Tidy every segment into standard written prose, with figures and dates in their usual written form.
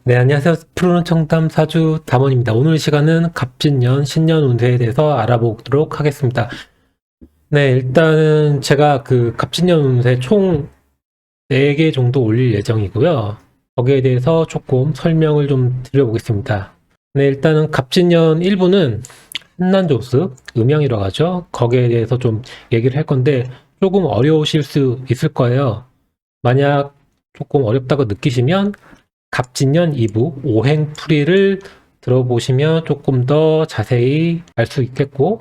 네, 안녕하세요. 프로는 청담 사주 담원입니다. 오늘 시간은 갑진년, 신년 운세에 대해서 알아보도록 하겠습니다. 네, 일단은 제가 그 갑진년 운세 총 4개 정도 올릴 예정이고요. 거기에 대해서 조금 설명을 좀 드려보겠습니다. 네, 일단은 갑진년 1부는 한난조습, 음양이라고 하죠. 거기에 대해서 좀 얘기를 할 건데 조금 어려우실 수 있을 거예요. 만약 조금 어렵다고 느끼시면 갑진년 2부 오행풀이를 들어보시면 조금 더 자세히 알 수 있겠고,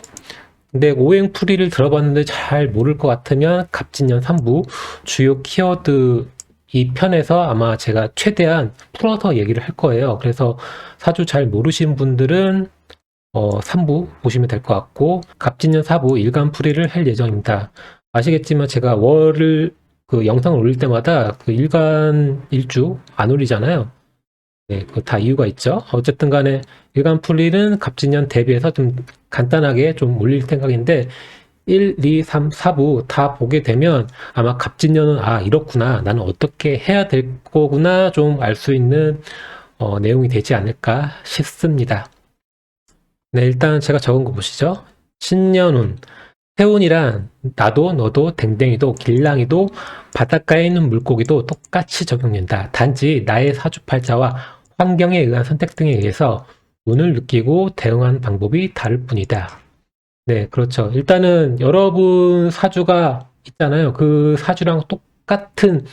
근데 오행풀이를 들어봤는데 잘 모를 것 같으면 갑진년 3부 주요 키워드 이 편에서 아마 제가 최대한 풀어서 얘기를 할 거예요. 그래서 사주 잘 모르신 분들은 3부 보시면 될 것 같고, 갑진년 4부 일간풀이를 할 예정입니다. 아시겠지만 제가 월을 그 영상을 올릴 때마다 그 일간 일주 안 올리잖아요. 네, 그 다 이유가 있죠. 어쨌든 간에 일간풀이는 갑진년 대비해서 좀 간단하게 좀 올릴 생각인데 1, 2, 3, 4부 다 보게 되면 아마 갑진년은 아 이렇구나 나는 어떻게 해야 될 거구나 좀 알 수 있는 내용이 되지 않을까 싶습니다. 네, 일단 제가 적은 거 보시죠. 신년운 해운이란 나도 너도 댕댕이도 길랑이도 바닷가에 있는 물고기도 똑같이 적용된다. 단지 나의 사주팔자와 환경에 의한 선택 등에 의해서 운을 느끼고 대응하는 방법이 다를 뿐이다. 네, 그렇죠. 일단은 여러분 사주가 있잖아요. 그 사주랑 똑같은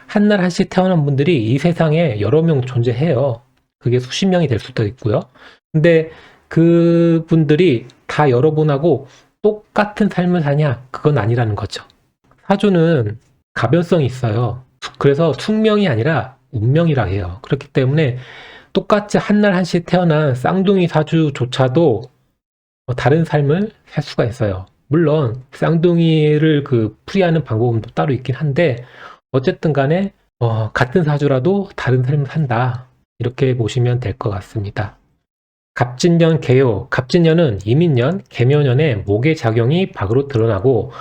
한날 한씩 태어난 분들이 이 세상에 여러 명 존재해요. 그게 수십 명이 될 수도 있고요. 근데 그분들이 다 여러분하고 똑같은 삶을 사냐? 그건 아니라는 거죠. 사주는 가변성이 있어요. 그래서 숙명이 아니라 운명이라 해요. 그렇기 때문에 똑같이 한날 한씩 태어난 쌍둥이 사주조차도 다른 삶을 살 수가 있어요. 물론 쌍둥이를 그 풀이하는 방법은 또 따로 있긴 한데 어쨌든 간에 같은 사주라도 다른 삶을 산다. 이렇게 보시면 될 것 같습니다. 갑진년 개요. 갑진년은 이민년, 개묘년에 목의 작용이 밖으로 드러나고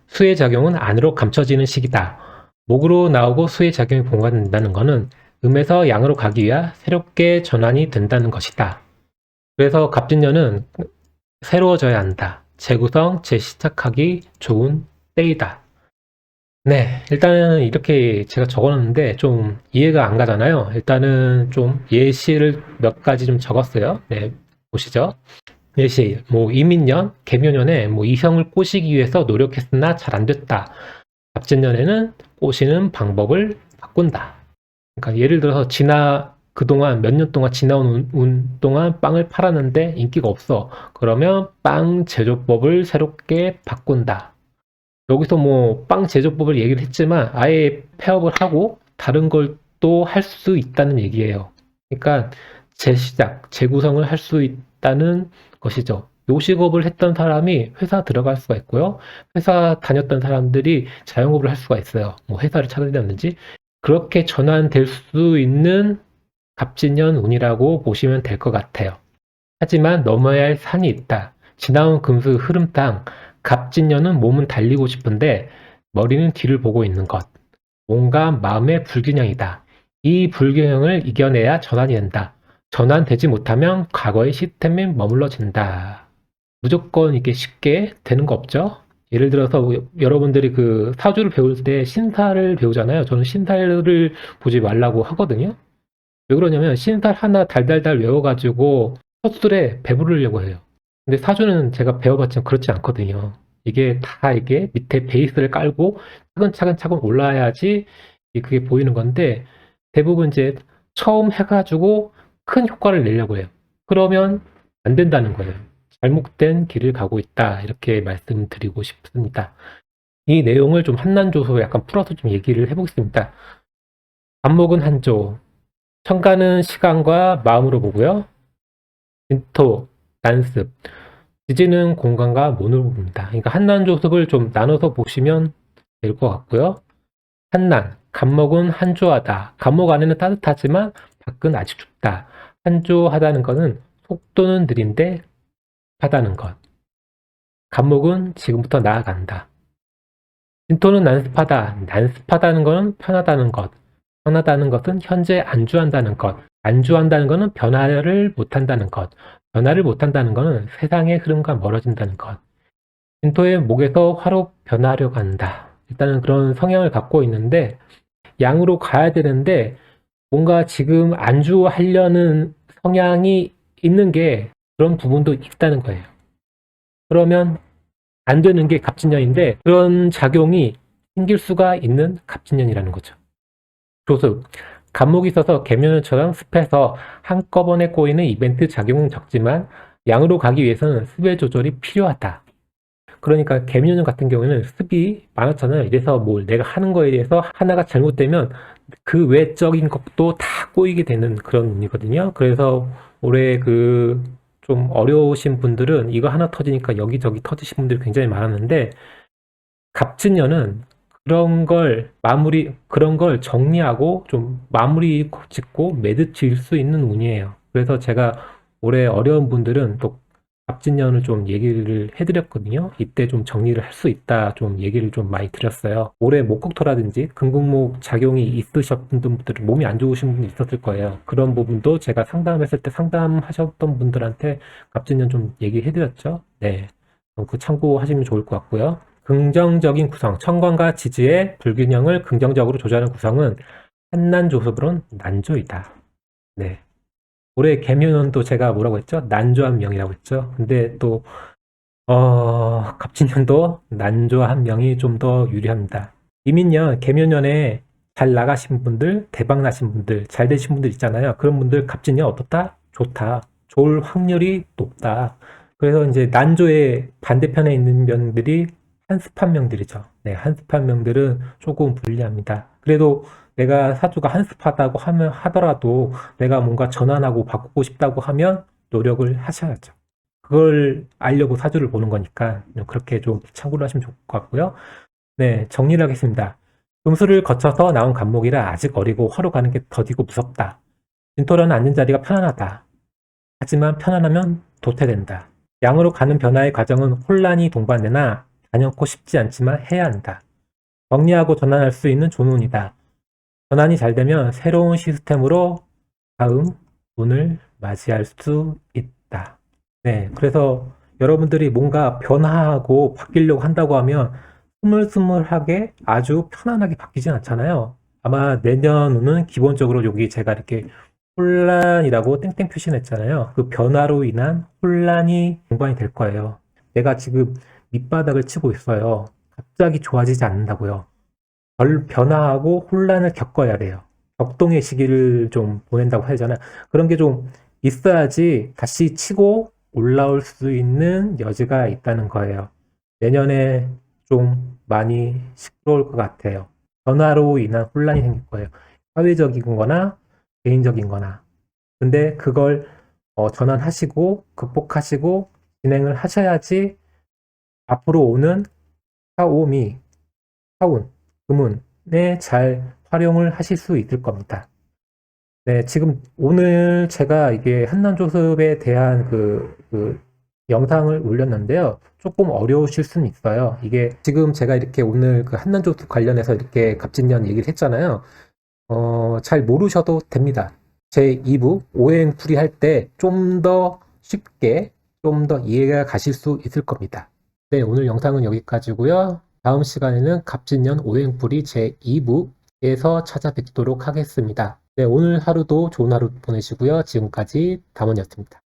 수의 작용은 안으로 감춰지는 시기다. 목으로 나오고 수의 작용이 공간된다는 것은 음에서 양으로 가기 위해 새롭게 전환이 된다는 것이다. 그래서 갑진년은 새로워져야 한다. 재구성, 재시작하기 좋은 때이다. 네, 일단은 이렇게 제가 적어놨는데 좀 이해가 안 가잖아요. 일단은 좀 예시를 몇 가지 좀 적었어요. 네, 보시죠. 예시, 뭐 이민년, 개묘년에 뭐 이성을 꼬시기 위해서 노력했으나 잘 안 됐다. 갑진년에는 꼬시는 방법을 바꾼다. 그러니까 예를 들어서 그동안 몇 년 동안 지나온 운 동안 빵을 팔았는데 인기가 없어. 그러면 빵 제조법을 새롭게 바꾼다. 여기서 뭐 빵 제조법을 얘기를 했지만 아예 폐업을 하고 다른 걸 또 할 수 있다는 얘기예요. 그러니까 재시작, 재구성을 할 수 있다는 것이죠. 요식업을 했던 사람이 회사 들어갈 수가 있고요. 회사 다녔던 사람들이 자영업을 할 수가 있어요. 뭐 회사를 차린다든지 그렇게 전환될 수 있는 갑진년 운이라고 보시면 될 것 같아요. 하지만 넘어야 할 산이 있다. 지나온 금수 흐름땅, 갑진년은 몸은 달리고 싶은데 머리는 뒤를 보고 있는 것. 뭔가 마음의 불균형이다. 이 불균형을 이겨내야 전환이 된다. 전환되지 못하면 과거의 시스템에 머물러진다. 무조건 이게 쉽게 되는 거 없죠? 예를 들어서 여러분들이 그 사주를 배울 때 신사를 배우잖아요. 저는 신사를 보지 말라고 하거든요. 왜 그러냐면 신살 하나 달달달 외워가지고 첫 술에 배부르려고 해요. 근데 사주는 제가 배워봤지만 그렇지 않거든요. 이게 밑에 베이스를 깔고 차근차근 올라야지 그게 보이는 건데 대부분 이제 처음 해가지고 큰 효과를 내려고 해요. 그러면 안 된다는 거예요. 잘못된 길을 가고 있다. 이렇게 말씀드리고 싶습니다. 이 내용을 좀 한난조서 약간 풀어서 좀 얘기를 해보겠습니다. 안목은 한조, 천간은 시간과 마음으로 보고요. 진토, 난습, 지지는 공간과 몸으로 봅니다. 그러니까 한난조습을 좀 나눠서 보시면 될 것 같고요. 한난, 간목은 한조하다. 간목 안에는 따뜻하지만 밖은 아직 춥다. 한조하다는 것은 속도는 느린데 하다는 것. 간목은 지금부터 나아간다. 진토는 난습하다. 난습하다는 것은 편하다는 것. 편하다는 것은 현재 안주한다는 것. 안주한다는 것은 변화를 못한다는 것. 변화를 못한다는 것은 세상의 흐름과 멀어진다는 것. 진토의 목에서 화로 변화하려고 한다. 일단은 그런 성향을 갖고 있는데 양으로 가야 되는데 뭔가 지금 안주하려는 성향이 있는 게 그런 부분도 있다는 거예요. 그러면 안 되는 게 갑진년인데 그런 작용이 생길 수가 있는 갑진년이라는 거죠. 조습. 갑목이 있어서 개면처럼 습해서 한꺼번에 꼬이는 이벤트 작용은 적지만 양으로 가기 위해서는 습의 조절이 필요하다. 그러니까 개미년 같은 경우에는 습이 많았잖아요. 이래서 뭘 내가 하는 거에 대해서 하나가 잘못되면 그 외적인 것도 다 꼬이게 되는 그런 운이거든요. 그래서 올해 그 좀 어려우신 분들은 이거 하나 터지니까 여기저기 터지신 분들이 굉장히 많았는데 갑진년은 그런 걸 정리하고 좀 마무리 짓고 매듭 지을 수 있는 운이에요. 그래서 제가 올해 어려운 분들은 또 갑진년을 좀 얘기를 해드렸거든요. 이때 좀 정리를 할 수 있다 좀 얘기를 좀 많이 드렸어요. 올해 목국토라든지 금국목 작용이 있으셨던 분들, 몸이 안 좋으신 분이 있었을 거예요. 그런 부분도 제가 상담했을 때 상담하셨던 분들한테 갑진년 좀 얘기해드렸죠. 네. 그 참고하시면 좋을 것 같고요. 긍정적인 구성, 청광과 지지의 불균형을 긍정적으로 조절하는 구성은 한난조습으론 난조이다. 네. 올해 개묘년도 제가 뭐라고 했죠? 난조한 명이라고 했죠. 근데 또 갑진년도 난조한 명이 좀 더 유리합니다. 이민년, 개묘년에 잘 나가신 분들, 대박 나신 분들, 잘 되신 분들 있잖아요. 그런 분들 갑진년 어떻다? 좋다. 좋을 확률이 높다. 그래서 이제 난조의 반대편에 있는 명들이 한습한 명들이죠. 네, 한습한 명들은 조금 불리합니다. 그래도 내가 사주가 한습하다고 하더라도 내가 뭔가 전환하고 바꾸고 싶다고 하면 노력을 하셔야죠. 그걸 알려고 사주를 보는 거니까 그렇게 좀 참고를 하시면 좋을 것 같고요. 네, 정리를 하겠습니다. 금수를 거쳐서 나온 간목이라 아직 어리고 화로 가는 게 더디고 무섭다. 진토라는 앉은 자리가 편안하다. 하지만 편안하면 도태된다. 양으로 가는 변화의 과정은 혼란이 동반되나 단연코 쉽지 않지만 해야 한다. 정리하고 전환할 수 있는 존운이다. 전환이 잘 되면 새로운 시스템으로 다음 운을 맞이할 수 있다. 네, 그래서 여러분들이 뭔가 변화하고 바뀌려고 한다고 하면 스물스물하게 아주 편안하게 바뀌진 않잖아요. 아마 내년 운은 기본적으로 여기 제가 이렇게 혼란이라고 땡땡 표시했잖아요. 그 변화로 인한 혼란이 동반이 될 거예요. 내가 지금 밑바닥을 치고 있어요. 갑자기 좋아지지 않는다고요. 변화하고 혼란을 겪어야 돼요. 격동의 시기를 좀 보낸다고 하잖아요. 그런 게 좀 있어야지 다시 치고 올라올 수 있는 여지가 있다는 거예요. 내년에 좀 많이 시끄러울 것 같아요. 변화로 인한 혼란이 생길 거예요. 사회적인 거나 개인적인 거나. 근데 그걸 전환하시고 극복하시고 진행을 하셔야지 앞으로 오는 사오미, 사운, 금운에 잘 활용을 하실 수 있을 겁니다. 네, 지금 오늘 제가 이게 한난조습에 대한 그 영상을 올렸는데요. 조금 어려우실 수는 있어요. 이게 지금 제가 이렇게 오늘 그 한난조습 관련해서 이렇게 갑진년 얘기를 했잖아요. 잘 모르셔도 됩니다. 제 2부 오행풀이 할 때 좀 더 쉽게 좀 더 이해가 가실 수 있을 겁니다. 네, 오늘 영상은 여기까지고요. 다음 시간에는 갑진년 오행풀이 제 2부에서 찾아뵙도록 하겠습니다. 네, 오늘 하루도 좋은 하루 보내시고요. 지금까지 담원이었습니다.